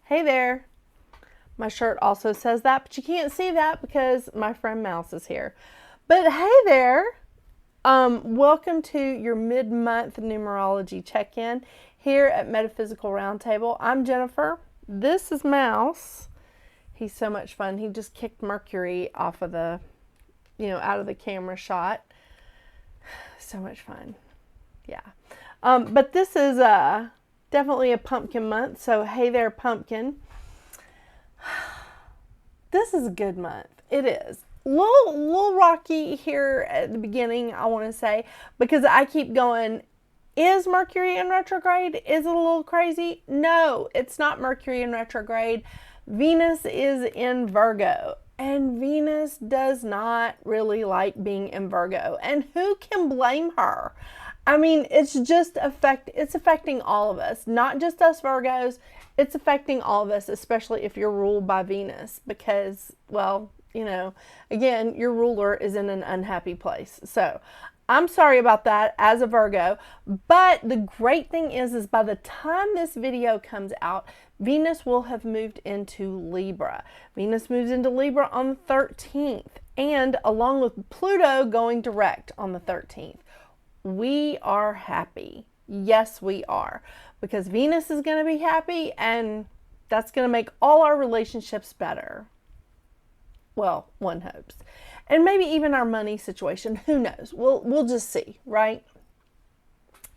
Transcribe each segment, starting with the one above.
Hey there. My shirt also says that, but you can't see that because my friend Mouse is here. But hey there. Welcome to your mid-month numerology check-in here at Metaphysical Roundtable. I'm Jennifer. This is Mouse. He's so much fun. He just kicked Mercury off of the, out of the camera shot. So much fun. Yeah. But this is definitely a pumpkin month. So hey there, pumpkin. This is a good month. It is. Little rocky here at the beginning, I want to say, because I keep going, is Mercury in retrograde? Is it a little crazy? No, it's not Mercury in retrograde. Venus is in Virgo, and Venus does not really like being in Virgo. And who can blame her? I mean, it's affecting all of us, not just us Virgos. It's affecting all of us, especially if you're ruled by Venus, because, well, again, your ruler is in an unhappy place. So I'm sorry about that as a Virgo. But the great thing is by the time this video comes out, Venus will have moved into Libra. Venus moves into Libra on the 13th, and along with Pluto going direct on the 13th. We are happy. Yes, we are. Because Venus is going to be happy, and that's going to make all our relationships better. Well, one hopes. And maybe even our money situation. Who knows? We'll just see, right?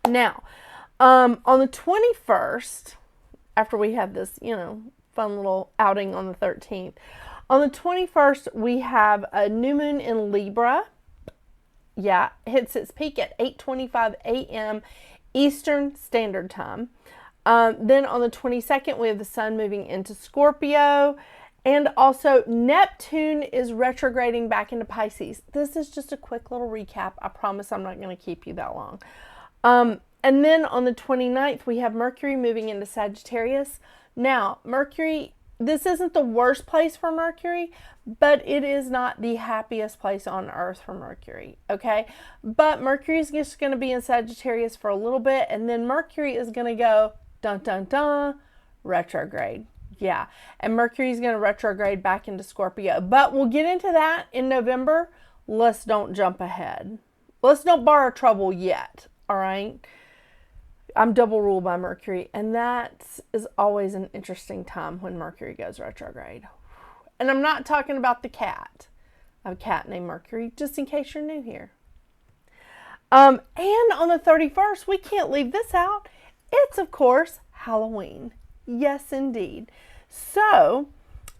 Now, on the 21st, after we have this, fun little outing on the 13th, on the 21st, we have a new moon in Libra. Yeah, hits its peak at 8:25 a.m. Eastern Standard Time. Then on the 22nd, we have the sun moving into Scorpio. And also Neptune is retrograding back into Pisces. This is just a quick little recap. I promise I'm not going to keep you that long. And then on the 29th, we have Mercury moving into Sagittarius. Now, Mercury, this isn't the worst place for Mercury, but it is not the happiest place on earth for Mercury, okay? But Mercury is just going to be in Sagittarius for a little bit, and then Mercury is going to go, dun, dun, dun, retrograde. Yeah, and Mercury is going to retrograde back into Scorpio. But we'll get into that in November. Let's don't jump ahead. Let's don't borrow trouble yet, all right? I'm double ruled by Mercury, and that is always an interesting time when Mercury goes retrograde. And I'm not talking about the cat. I have a cat named Mercury, just in case you're new here. And on the 31st, we can't leave this out. It's, of course, Halloween. Yes, indeed. So,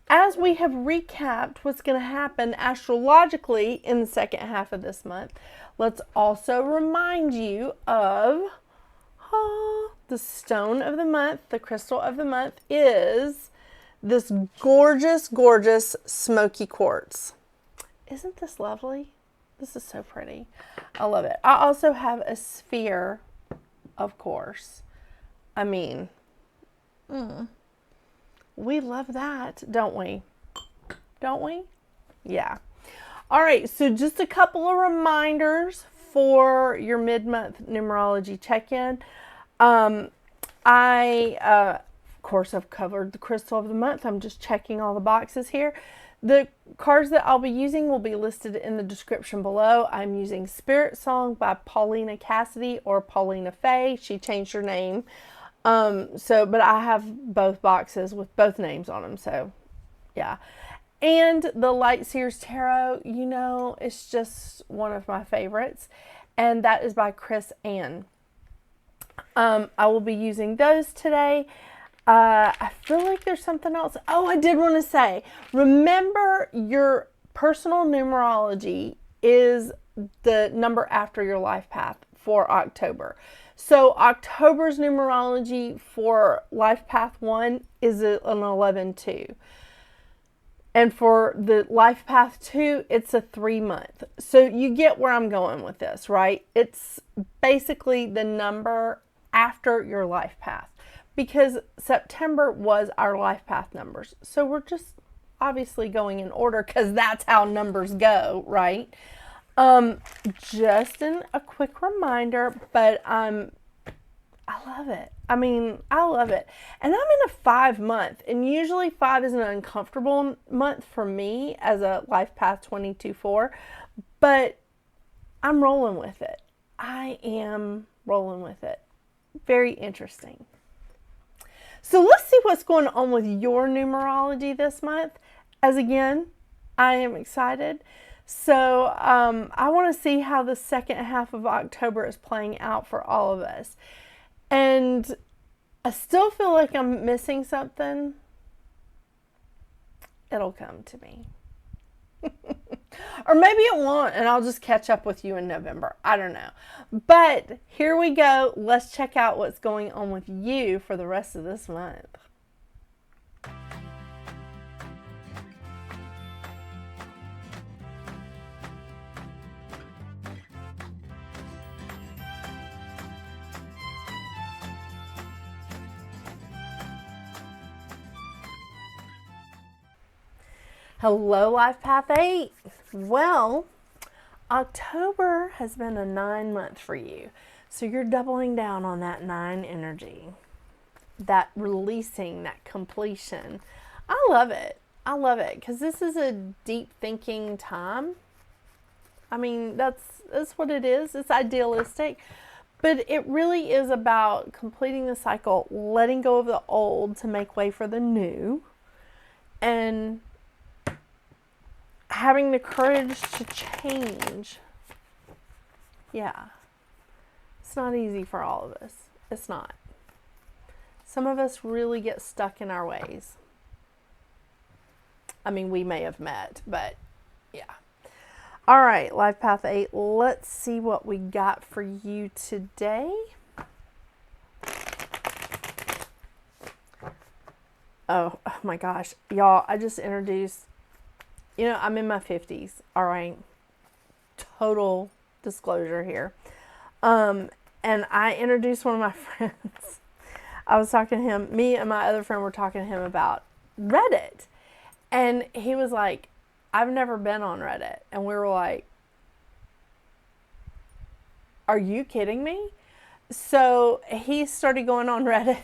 as we have recapped what's going to happen astrologically in the second half of this month, let's also remind you of the stone of the month. The crystal of the month is this gorgeous, gorgeous Smokey Quartz. Isn't this lovely? This is so pretty. I love it. I also have a sphere, of course. I mean, we love that, don't we? Don't we? Yeah. All right, so just a couple of reminders for your mid-month numerology check-in. Of course, I've covered the crystal of the month. I'm just checking all the boxes here. The cards that I'll be using will be listed in the description below. I'm using SpiritSong by Paulina Cassidy, or Paulina Faye. She changed her name. But I have both boxes with both names on them. So, yeah. And the Light Seers Tarot, it's just one of my favorites. And that is by Chris Ann. I will be using those today. I feel like there's something else. Oh, I did want to say, remember your personal numerology is the number after your life path for October. So October's numerology for life path 1 is an 11-2. And for the life path 2, it's a 3-month. So you get where I'm going with this, right? It's basically the number after your life path, because September was our life path numbers. So we're just obviously going in order because that's how numbers go, right? Just a quick reminder, but I love it. I mean, I love it. And I'm in a 5 month, and usually 5 is an uncomfortable month for me as a life path 22-4, but I'm rolling with it. I am rolling with it. Very interesting. So let's see what's going on with your numerology this month. As again, I am excited. So I want to see how the second half of October is playing out for all of us. And I still feel like I'm missing something. It'll come to me. Or maybe it won't, and I'll just catch up with you in November. I don't know. But here we go. Let's check out what's going on with you for the rest of this month. Hello, Life Path 8. Well, October has been a 9 month for you. So you're doubling down on that 9 energy, that releasing, that completion. I love it. I love it because this is a deep thinking time. I mean, that's what it is. It's idealistic, but it really is about completing the cycle, letting go of the old to make way for the new, and having the courage to change. Yeah. It's not easy for all of us. It's not. Some of us really get stuck in our ways. I mean, we may have met, but yeah. All right, Life Path 8, let's see what we got for you today. Oh my gosh. Y'all, I just introduced, I'm in my 50s, all right? Total disclosure here. And I introduced one of my friends. I was talking to him, me and my other friend were talking to him about Reddit. And he was like, I've never been on Reddit. And we were like, are you kidding me? So he started going on Reddit.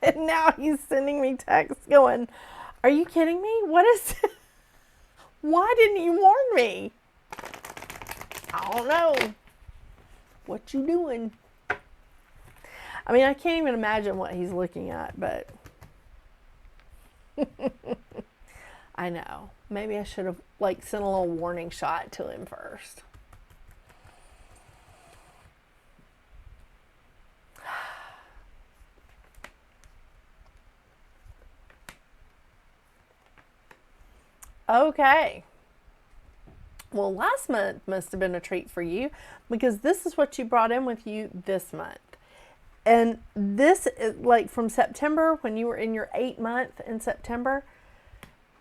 And now he's sending me texts going, are you kidding me? What is it? Why didn't you warn me? I don't know. What you doing? I mean, I can't even imagine what he's looking at, but I know. Maybe I should have sent a little warning shot to him first. Okay. Well, last month must have been a treat for you because this is what you brought in with you this month. And this is from September, when you were in your 8th month in September,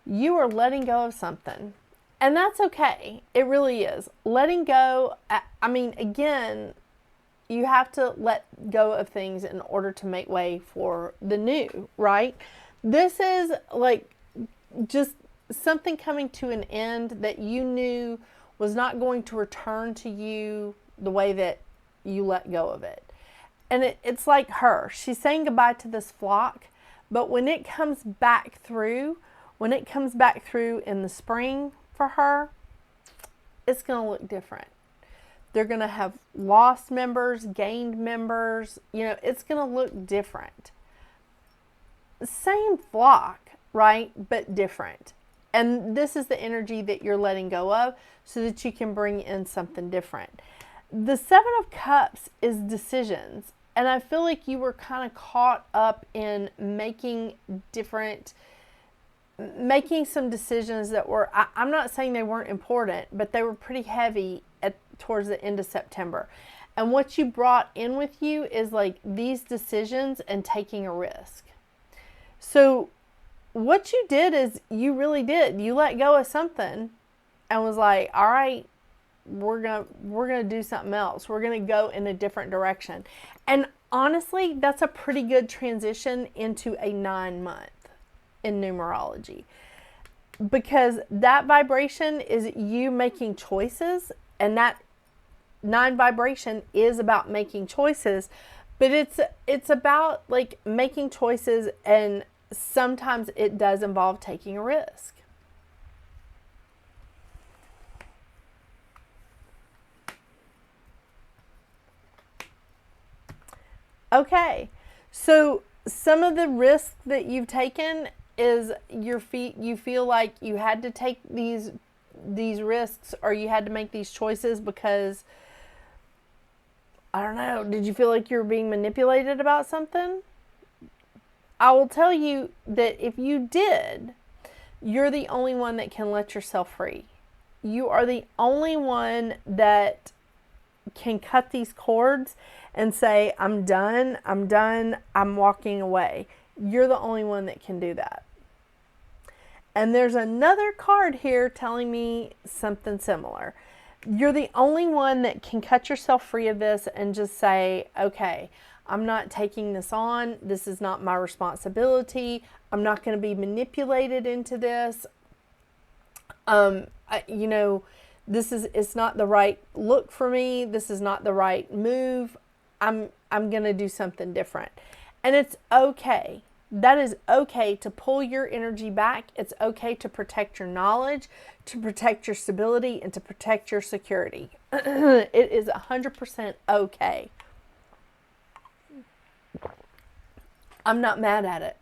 you are letting go of something. And that's okay. It really is. Letting go, I mean, again, you have to let go of things in order to make way for the new, right? This is just something coming to an end that you knew was not going to return to you the way that you let go of it. And it's like her. She's saying goodbye to this flock, but when it comes back through in the spring for her, it's going to look different. They're going to have lost members, gained members. It's going to look different. Same flock, right? But different. And this is the energy that you're letting go of so that you can bring in something different. The 7 of Cups is decisions. And I feel like you were kind of caught up in making some decisions that were, I'm not saying they weren't important, but they were pretty heavy towards the end of September. And what you brought in with you is these decisions and taking a risk. So what you did is you let go of something and was like, all right, we're gonna do something else. We're gonna go in a different direction. And honestly, that's a pretty good transition into a 9 month in numerology, because that vibration is you making choices, and that 9 vibration is about making choices, But it's about like making choices, and sometimes it does involve taking a risk. Okay, so some of the risks that you've taken is you feel like you had to take these risks, or you had to make these choices because, I don't know, did you feel like you were being manipulated about something? I will tell you that if you did, you're the only one that can let yourself free. You are the only one that can cut these cords and say, I'm done, I'm walking away. You're the only one that can do that. And there's another card here telling me something similar. You're the only one that can cut yourself free of this and just say, okay, I'm not taking this on. This is not my responsibility. I'm not going to be manipulated into this. It's not the right look for me. This is not the right move. I'm going to do something different. And it's okay. That is okay to pull your energy back. It's okay to protect your knowledge, to protect your stability, and to protect your security. It is 100% okay. I'm not mad at it.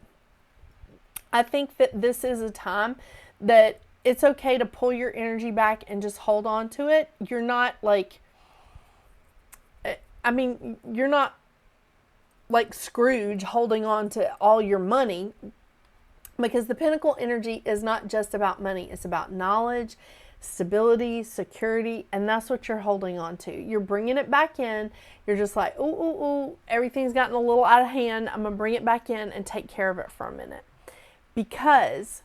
I think that this is a time that it's okay to pull your energy back and just hold on to it. You're not like, you're not like Scrooge holding on to all your money, because the Pentacle energy is not just about money. It's about knowledge, stability, security, and that's what you're holding on to. You're bringing it back in. You're just like, ooh, everything's gotten a little out of hand. I'm going to bring it back in and take care of it for a minute. Because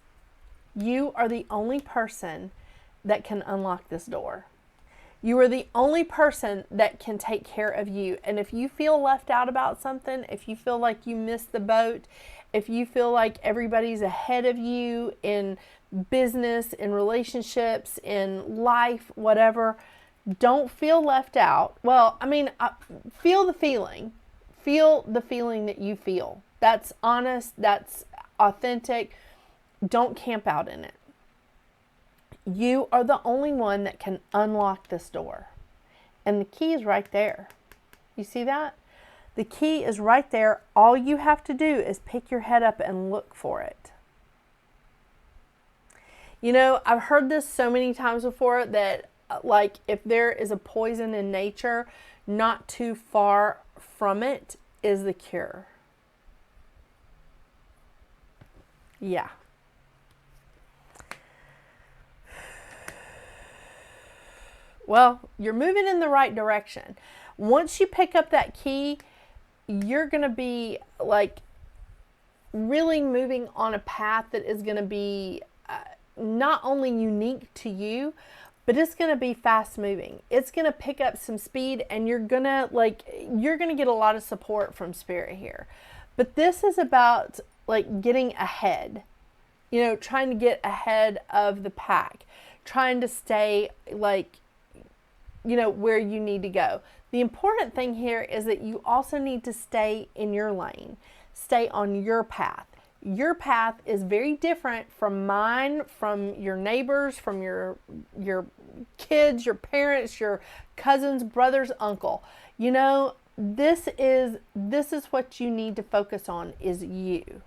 you are the only person that can unlock this door. You are the only person that can take care of you. And if you feel left out about something, if you feel like you missed the boat, if you feel like everybody's ahead of you in business, in relationships, in life, whatever, don't feel left out. Well, feel the feeling. Feel the feeling that you feel. That's honest. That's authentic. Don't camp out in it. You are the only one that can unlock this door. And the key is right there. You see that? The key is right there. All you have to do is pick your head up and look for it. You know, I've heard this so many times before that, like, if there is a poison in nature, not too far from it is the cure. Yeah. Well, you're moving in the right direction. Once you pick up that key, you're going to be like really moving on a path that is going to be not only unique to you, but it's going to be fast moving. It's going to pick up some speed, and you're going to get a lot of support from Spirit here. But this is about like getting ahead, trying to get ahead of the pack, trying to stay like, where you need to go. The important thing here is that you also need to stay in your lane, stay on your path. Your path is very different from mine, from your neighbors, from your kids, your parents, your cousins, brothers, uncle. This is what you need to focus on, is you.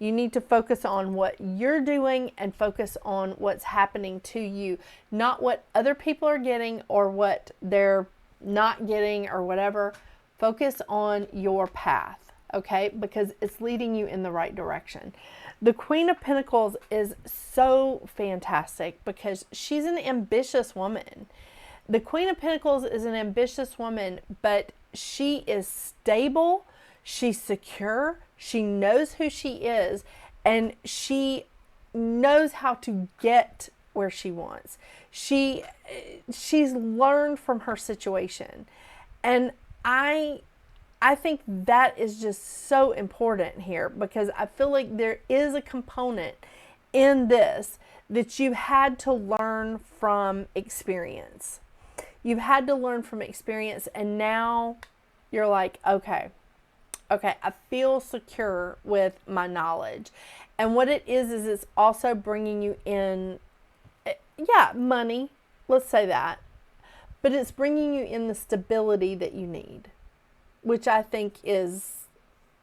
You need to focus on what you're doing and focus on what's happening to you, not what other people are getting or what they're not getting or whatever. Focus on your path, okay? Because it's leading you in the right direction. The Queen of Pentacles is so fantastic because she's an ambitious woman. The Queen of Pentacles is an ambitious woman, but she is stable, she's secure, she knows who she is, and she knows how to get where she wants. She's learned from her situation. And I think that is just so important here, because I feel like there is a component in this that you had to learn from experience. You've had to learn from experience, and now you're like, okay, Okay, I feel secure with my knowledge. And what it is it's also bringing you in, yeah, money. Let's say that. But it's bringing you in the stability that you need, which I think is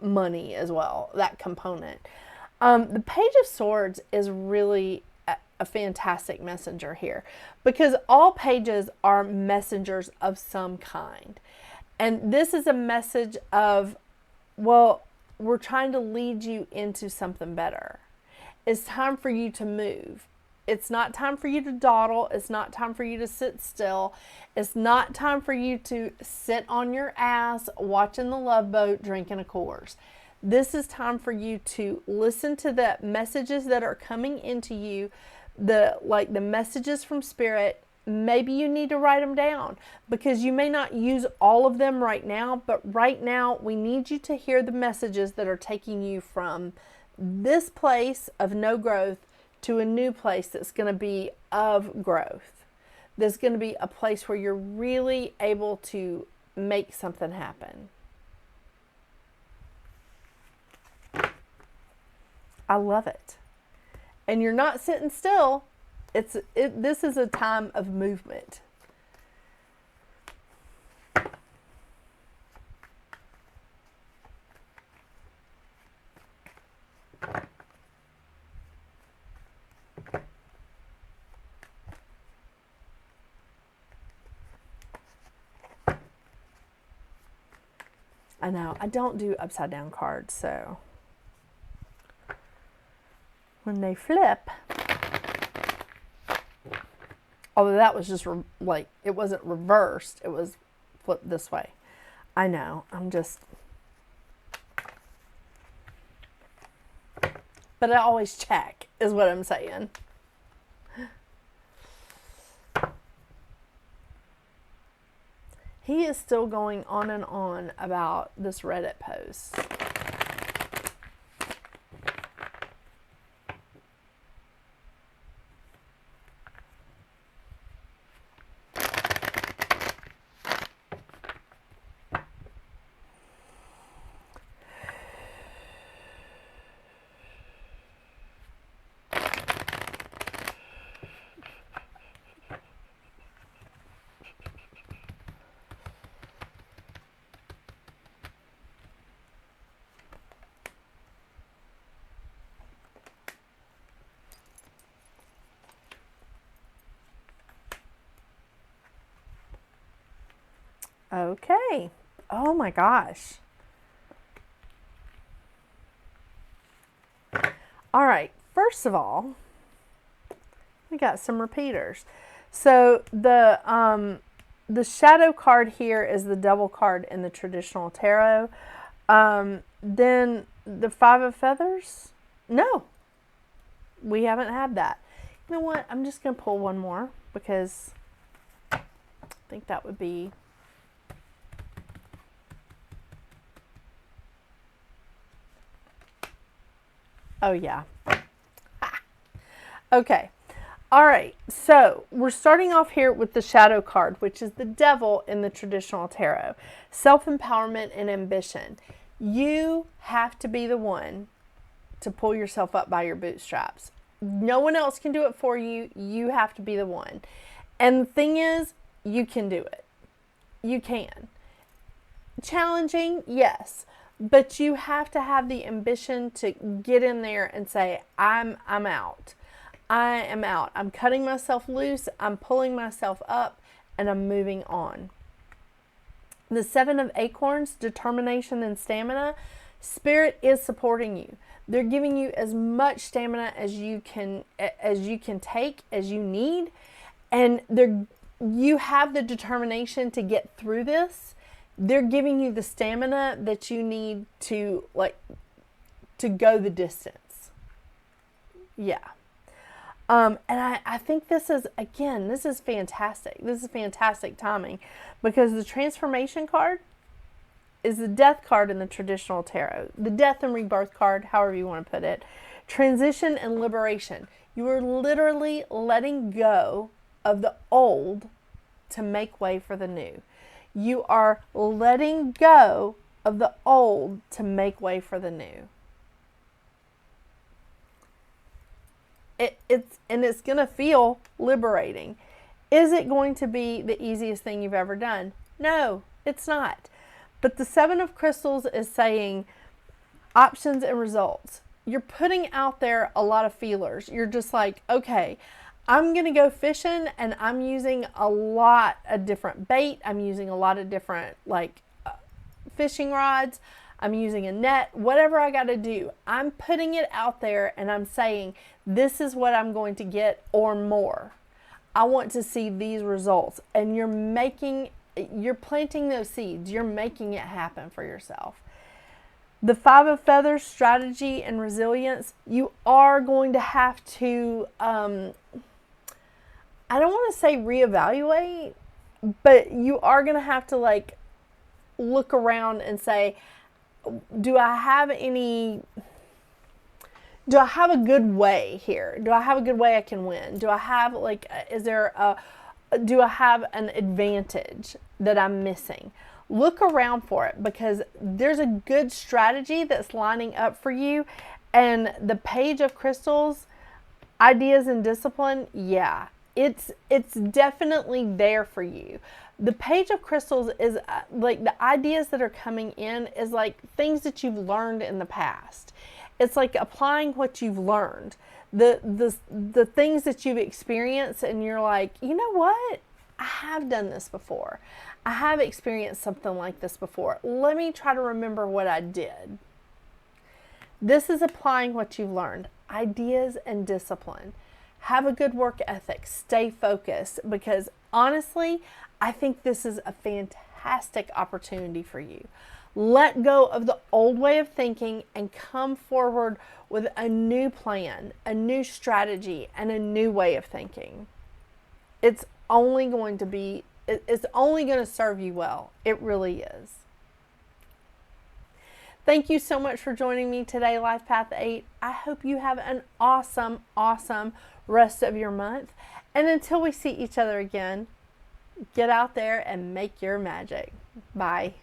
money as well, that component. The Page of Swords is really a fantastic messenger here, because all pages are messengers of some kind. And this is a message of, well, we're trying to lead you into something better. It's time for you to move. It's not time for you to dawdle. It's not time for you to sit still. It's not time for you to sit on your ass watching the Love Boat, drinking a Coors. This is time for you to listen to the messages that are coming into you, the messages from Spirit. Maybe you need to write them down, because you may not use all of them right now, but right now we need you to hear the messages that are taking you from this place of no growth to a new place that's going to be of growth. There's going to be a place where you're really able to make something happen. I love it. And you're not sitting still. This is a time of movement. I know, I don't do upside down cards, so when they flip, although that was just it wasn't reversed, it was flipped this way. I know, but I always check, is what I'm saying. He is still going on and on about this Reddit post. Okay. Oh my gosh. All right. First of all, we got some repeaters. So the shadow card here is the Devil card in the traditional tarot. Then the Five of Feathers. No, we haven't had that. You know what? I'm just going to pull one more, because I think that would be... Oh, yeah. Okay. All right. So we're starting off here with the Shadow card, which is the Devil in the traditional tarot. Self-empowerment and ambition. You have to be the one to pull yourself up by your bootstraps. No one else can do it for you. You have to be the one. And the thing is, you can do it. You can. Challenging, yes. But you have to have the ambition to get in there and say, I'm out. I am out. I'm cutting myself loose. I'm pulling myself up, and I'm moving on. The Seven of Acorns, determination and stamina. Spirit is supporting you. They're giving you as much stamina as you can take, as you need. And you have the determination to get through this. They're giving you the stamina that you need to go the distance. Yeah. And I think this is fantastic. This is fantastic timing, because the transformation card is the Death card in the traditional tarot. The Death and Rebirth card, however you want to put it. Transition and liberation. You are literally letting go of the old to make way for the new. You are letting go of the old to make way for the new. It's going to feel liberating. Is it going to be the easiest thing you've ever done? No, it's not. But the Seven of Crystals is saying options and results. You're putting out there a lot of feelers. You're just like, okay, I'm going to go fishing and I'm using a lot of different bait. I'm using a lot of different fishing rods. I'm using a net, whatever I got to do. I'm putting it out there and I'm saying, this is what I'm going to get or more. I want to see these results. And you're planting those seeds. You're making it happen for yourself. The Five of Feathers, strategy and resilience, you are going to have to, I don't want to say reevaluate, but you are going to have to look around and say, do I have a good way here? Do I have a good way I can win? Do I have do I have an advantage that I'm missing? Look around for it, because there's a good strategy that's lining up for you. And the Page of Crystals, ideas and discipline, yeah, it's definitely there for you. The Page of Crystals is the ideas that are coming in is things that you've learned in the past. It's applying what you've learned, the things that you've experienced, and you're like, you know what? I have done this before. I have experienced something like this before. Let me try to remember what I did. This is applying what you've learned. Ideas and discipline. Have a good work ethic. Stay focused, because honestly, I think this is a fantastic opportunity for you. Let go of the old way of thinking and come forward with a new plan, a new strategy, and a new way of thinking. It's only going to serve you well. It really is. Thank you so much for joining me today, Life Path 8. I hope you have an awesome, awesome rest of your month. And until we see each other again, get out there and make your magic. Bye.